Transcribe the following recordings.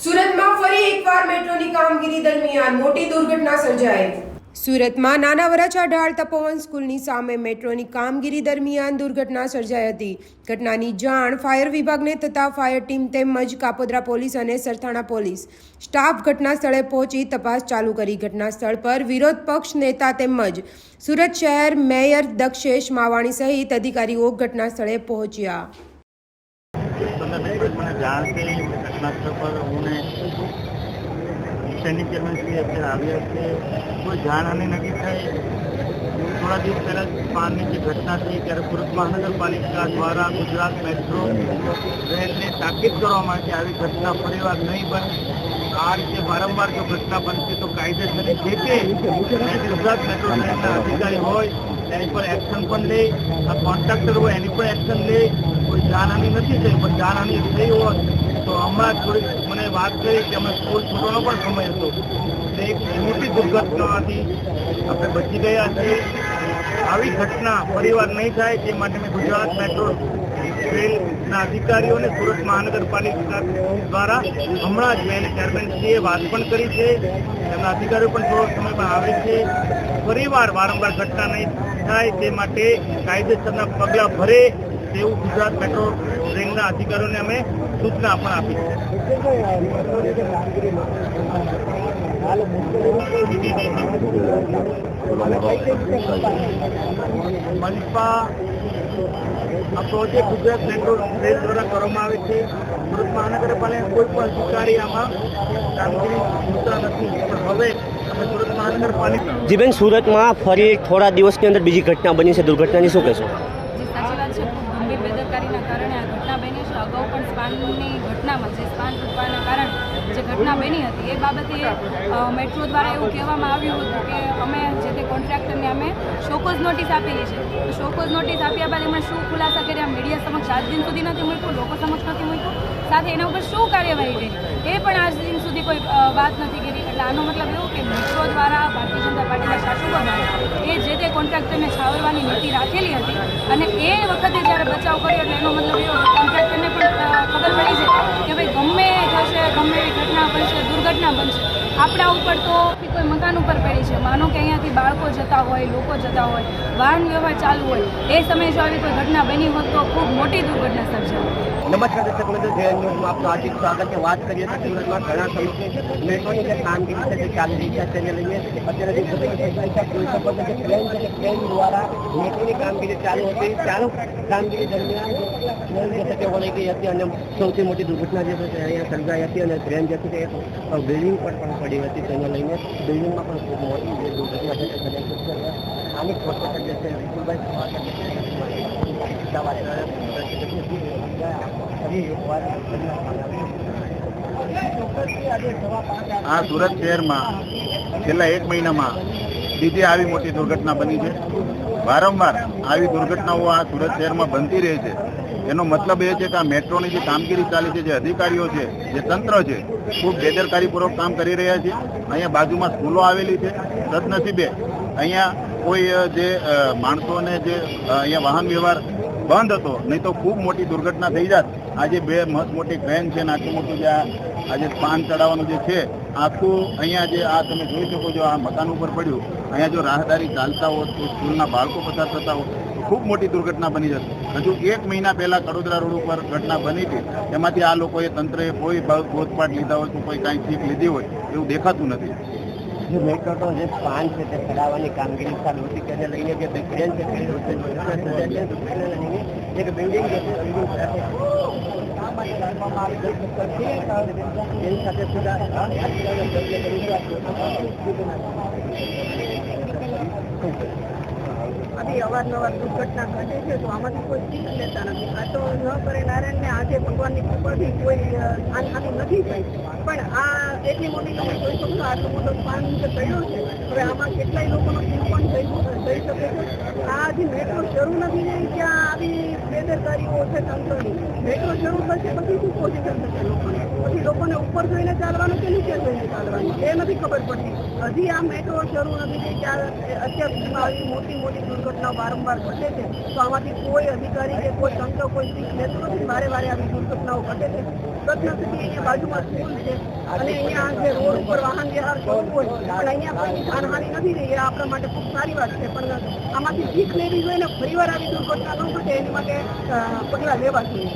સુરતમાં ફરી એકવાર મેટ્રોની કામગીરી દરમિયાન મોટી દુર્ઘટના સર્જાઈ। સુરતમાં નાના વરાછા ઢાળ તપોવન સ્કૂલની સામે મેટ્રોની કામગીરી દરમિયાન દુર્ઘટના સર્જાઈ હતી। ઘટનાની જાણ ફાયર વિભાગને થતાં ફાયર ટીમ તેમજ કાપોદ્રા પોલીસ અને સરથાણા પોલીસ સ્ટાફ ઘટના સ્થળે પહોંચી તપાસ ચાલુ કરી। ઘટના સ્થળ પર વિરોધ પક્ષ નેતા તેમજ સુરત શહેર મેયર દક્ષેશ માવાણી સહિત અધિકારીઓ ઘટના સ્થળે પહોંચ્યા। જાણ કરી ઘટનાસ્થળ પર હું સૈનિક ચેરમેન શ્રી અત્યારે આવ્યા છે। કોઈ જાનહાની નથી થઈ। થોડા દિવસ પહેલાં પાનની જે ઘટના થઈ ત્યારે સુરત મહાનગરપાલિકા દ્વારા ગુજરાત મેટ્રો રેલને તાકીદ કરવામાં આવી કે આવી ઘટના ફરીવાર નહીં બને। આ રીતે વારંવાર જો ઘટના બનશે તો કાયદેસરની જે તે ગુજરાત મેટ્રો રેલના અધિકારી હોય એની પર એક્શન પણ લે, આ કોન્ટ્રાક્ટર હોય એની પણ એક્શન લે। કોઈ જાનહાની નથી થઈ, પણ જાનહાની થઈ હોત તો હમણાં થોડી મને વાત કરી કે અમે સ્કૂલ છૂટવાનો પણ સમય હતો, એટલે એક મોટી દુર્ઘટનાથી આપણે બચી ગયા છીએ। આવી ઘટના ફરીવાર નહીં થાય તે માટે મેં ગુજરાત મેટ્રો રેલના અધિકારીઓને સુરત મહાનગરપાલિકા દ્વારા હમણાં જ મેં ચેરમેનશ્રીએ વાત પણ કરી છે। એમના અધિકારીઓ પણ થોડો સમયમાં આવે છે। ફરીવાર વારંવાર ઘટના નહીં થાય તે માટે કાયદેસરના પગલાં ભરે તેવું ગુજરાત મેટ્રો રેલના અધિકારીઓને અમે સૂચના પણ આપી છે। મનપા આ પ્રોજેક્ટ ગુજરાત મેટ્રો રેલ દ્વારા કરવામાં આવે છે। સુરત મહાનગરપાલિકા કોઈ પણ અધિકારી આમાં કામગીરી જોતા નથી, પણ હવે અમે સુરત મહાનગરપાલિકા જી બેન, સુરતમાં ફરી થોડા દિવસની અંદર બીજી ઘટના બની છે, દુર્ઘટનાની શું કહેશો? સાચી વાત છે, ખૂબ ગંભીર બેદરકારીના કારણે આ ઘટના બની છે। અગાઉ પણ સ્પાનની ઘટનામાં જે સ્પાન તૂટવાના કારણે જે ઘટના બની હતી એ બાબતે મેટ્રો દ્વારા એવું કહેવામાં આવ્યું હતું કે અમે જે તે કોન્ટ્રાક્ટરને અમે શોકોઝ નોટિસ આપેલી છે। તો શોકોઝ નોટિસ આપ્યા બાદ એમણે શું ખુલાસા કર્યા, મીડિયા સમક્ષ આજ દિન સુધી નથી મૂક્યું, લોકો સમક્ષ નથી મૂક્યું, સાથે એના ઉપર શું કાર્યવાહી કરી એ પણ આજ દિન સુધી કોઈ વાત નથી કરી। એટલે આનો મતલબ એવું કે મેટ્રો દ્વારા ભારતીય જનતા પાર્ટીના શાસકો દ્વારા એ જે તે કોન્ટ્રાક્ટરને છાવરવાની નીતિ રાખેલી હતી અને એ વખતે જ્યારે બચાવ કર્યો એટલે એનો મતલબ એવો કે કોન્ટ્રાક્ટરને પણ ખબર પડી છે કે ભાઈ ગમે થશે, ગમે એવી ઘટના બનશે, દુર્ઘટના બનશે, આપણા ઉપર તો કોઈ મકાન ઉપર પડી છે, માનો કે અહીંયાથી બાળકો જતા હોય, લોકો જતા હોય, વાહન વ્યવહાર ચાલુ હોય, એ સમયે જો આવી કોઈ ઘટના બની હોત તો ખૂબ મોટી દુર્ઘટના સર્જાય। નમસ્કાર દર્શક મિત્રો, જય ન્યૂઝમાં આપનું હાર્દિક સ્વાગત છે। વાત કરીએ તો સુરતમાં ઘણા સમયથી મેટ્રોની જે કામગીરી છે તે ચાલી રહી છે। તેને લઈને અત્યારે જે જોઈ શકો છો કે ટ્રેન દ્વારા મેટ્રોની કામગીરી ચાલુ હતી। ચાલુ કામગીરી દરમિયાન ટ્રેન જે છે તે વળી ગઈ હતી અને સૌથી મોટી દુર્ઘટના જે છે તે અહીંયા સર્જાઈ હતી અને ટ્રેન જે છે તે બિલ્ડિંગ પર પણ પડી હતી। તેને લઈને બિલ્ડિંગમાં પણ ખૂબ મોટી જે દુર્ઘટના છે તે સર્જાઈ છે। સ્થાનિક પ્રોફેસર જે છે આ સુરત શહેરમાં છેલ્લા 1 મહિનામાં બીજી આવી મોટી દુર્ઘટના બની છે। વારંવાર આવી દુર્ઘટનાઓ આ સુરત શહેરમાં બનતી રહે છે। એનો મતલબ એ છે કે આ મેટ્રોની જે કામગીરી ચાલી છે, જે અધિકારીઓ છે, જે તંત્ર છે, ખૂબ બેદરકારીપૂર્વક કામ કરી રહ્યા છે। અહીંયા બાજુમાં સ્કૂલો આવેલી છે, સદનસીબે અહીંયા કોઈ જે માણસોને જે અહીંયા વાહન વ્યવહાર બંધ હતો, નહીં તો ખૂબ મોટી દુર્ઘટના થઈ જાત। આજે 2 મસ્ત મોટી ક્રેન છે, આટલું મોટું જે આજે પાન ચડાવવાનું જે છે આખું અહીંયા જે આ તમે જોઈ શકો છો, આ મકાન ઉપર પડ્યું, અહીંયા જો રાહદારી ચાલતા હોત તો સ્કૂલના બાળકો પસાર થતા હોત ખૂબ મોટી દુર્ઘટના બની જશે। હજુ 1 મહિના પહેલાં કડોદરા રોડ ઉપર ઘટના બની હતી, એમાંથી આ લોકોએ તંત્રએ કોઈ બોધપાઠ લીધા હોય તો કોઈ કાંઈ શીખ લીધી હોય એવું દેખાતું નથી। જે મેટ્રોનો જે સ્પાન છે તે ચડાવવાની કામગીરી ચાલુ હતી, તેને લઈને જે ક્રેન છે તે એક બિલ્ડિંગ જે છે બિલ્ડિંગ સાથે એની સાથે આવી અવારનવાર દુર્ઘટના ઘટે છે તો આમાંથી કોઈ શીખ લેતા નથી। આ તો ન કરે નારાયણને આજે ભગવાનની કૃપાથી કોઈ જાનહાની નથી થઈ, પણ આ એટલી મોટી તમે જોઈ શકશો આટલો મોટો સ્પાન જે પડ્યો છે, હવે આમાં કેટલાય લોકોનો જીવ પણ થઈ શકે છે। આ હજી મેટ્રો શરૂ નથી થઈ ત્યાં આવી બેદરકારીઓ છે તંત્રની। મેટ્રો શરૂ થશે પછી શું પોઝિશન થશે લોકોને, પછી લોકોને ઉપર જોઈને ચાલવાનું કે નીચે જોઈને ચાલવાનું એ નથી ખબર પડતી। હજી આ મેટ્રો શરૂ નથી થઈ ત્યાં અત્યાર સુધીમાં આવી મોટી મોટી દુર્ઘટનાઓ વારંવાર ઘટે છે, તો આમાંથી કોઈ અધિકારી કે કોઈ તંત્ર કોઈ શીખ લેતું નથી, વારે વારે આવી દુર્ઘટનાઓ ઘટે છે। રત્નસિટી અહીંયા બાજુમાં સ્કૂલ છે અને અહીંયા જે રોડ ઉપર વાહન વ્યવહાર કરવું હોય પણ અહીંયા કોઈ જાનહાનિ નથી થઈ. એ આપણા માટે ખૂબ સારી વાત છે, પણ આમાંથી શીખ લેવી જોઈએ ને ફરીવાર આવી દુર્ઘટના ન ઘટે એની માટે પગલાં લેવા જોઈએ.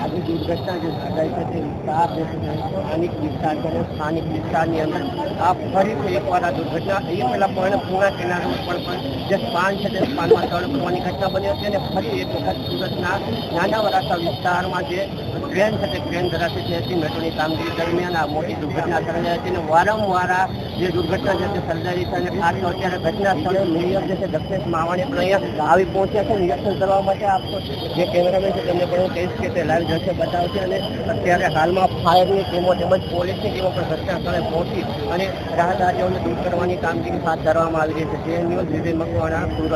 આવી દુર્ઘટના જે સર્જાઈ છે તે વિસ્તાર જે છે સ્થાનિક વિસ્તાર છે અને સ્થાનિક વિસ્તારની અંદર આ ફરીથી એકવાર આ દુર્ઘટના એ પહેલાં પણ પૂર્ણા કેનાલ રોડ પર પણ જે સ્પાન છે તે સ્પાનમાં તળ પડવાની ઘટના બની હતી અને ફરી એક વખત સુરતના નાના વરાછા વિસ્તારમાં જે ટ્રેન છે તે ટ્રેન ધરાશયી થઈ હતી. મેટ્રોની કામગીરી દરમિયાન આ મોટી દુર્ઘટના સર્જાઈ હતી અને વારંવાર આ જે દુર્ઘટના છે તે સર્જાઈ છે અને ખાસ તો અત્યારે ઘટના સ્થળે મેયર જે છે દક્ષેશ માવાણી પણ અહીંયા આવી પહોંચ્યા છે નિરીક્ષણ કરવા માટે. આપતો જે કેમેરામેન છે તેમને પણ હું કહીશ કે તે લાઈવ દ્રશ્ય બતાવશે અને અત્યારે હાલમાં ફાયરની ટીમો તેમજ પોલીસની ટીમો પણ ઘટના સ્થળે પહોંચી અને રાહદારીઓને દૂર કરવાની કામગીરી હાથ ધરવામાં આવી રહી છે. જે ન્યૂઝ વિજય મકવાણા, સુરત.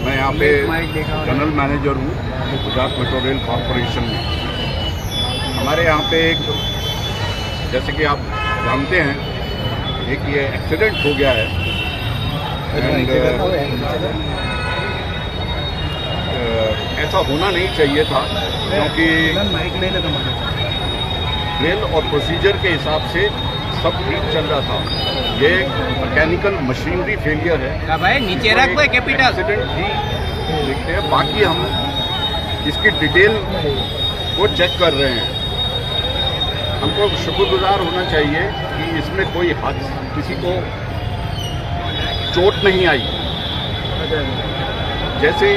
मैं यहाँ पे जनरल मैनेजर हूँ गुजरात मेट्रो रेल कॉरपोरेशन में. हमारे यहाँ पे एक जैसे कि आप जानते हैं एक ये एक्सीडेंट हो गया है एंड ऐसा होना नहीं चाहिए था क्योंकि रेल और प्रोसीजर के हिसाब से सब ठीक चल रहा था. ये मैकेनिकल मशीनरी फेलियर है. भाई नीचे रख भाई कैपिटल. एक्सीडेंट ही देखते हैं, बाकी हम इसकी डिटेल को चेक कर रहे हैं. हमको शुक्रगुजार होना चाहिए कि इसमें कोई हादसा किसी को चोट नहीं आई. जैसे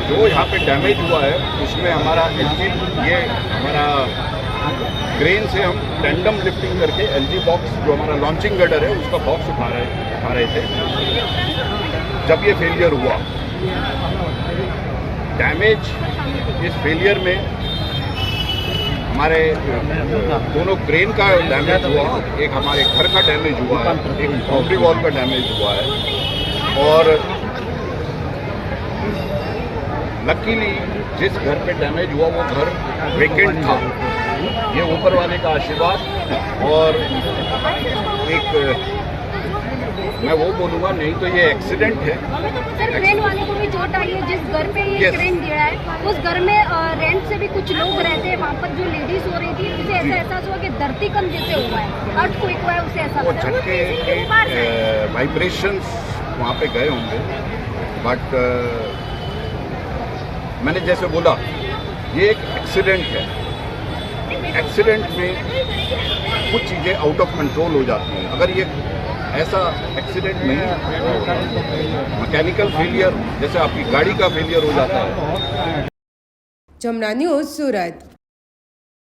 जो यहाँ पे डैमेज हुआ है उसमें हमारा ये हमारा क्रेन से हम टेंडम लिफ्टिंग करके एलजी बॉक्स जो हमारा लॉन्चिंग गर्डर है उसका बॉक्स उठा रहे थे जब ये फेलियर हुआ. डैमेज इस फेलियर में हमारे दोनों क्रेन का डैमेज हुआ, एक हमारे घर का डैमेज हुआ है, एक बाउंड्री वॉल का डैमेज हुआ है. और लकीली जिस घर पे डैमेज हुआ वो घर वेकेंट था. ये ऊपर वाले का आशीर्वाद. और एक मैं वो बोलूँगा, नहीं तो ये एक्सीडेंट है. सर क्रेन वाले को भी चोट आई है. जिस घर पे ये क्रेन गिरा है उस घर में रेंट से भी कुछ लोग रहते हैं. वहाँ पर जो लेडीज हो रही थी उसे ऐसा एहसास हुआ कि धरतीकंप जैसे हुआ है, अर्थक्वेक हुआ है, उसे ऐसा वो झटके के वाइब्रेशंस वहाँ पे गए होंगे. बट मैंने जैसे बोला ये एक एक्सीडेंट है. एक्सीडेंट में कुछ चीज़ें आउट ऑफ कंट्रोल हो जाती हैं. अगर ये ऐसा एक्सीडेंट नहीं, मैकेनिकल फेलियर जैसे आपकी गाड़ी का फेलियर हो जाता है. जमुना न्यूज़, सूरत.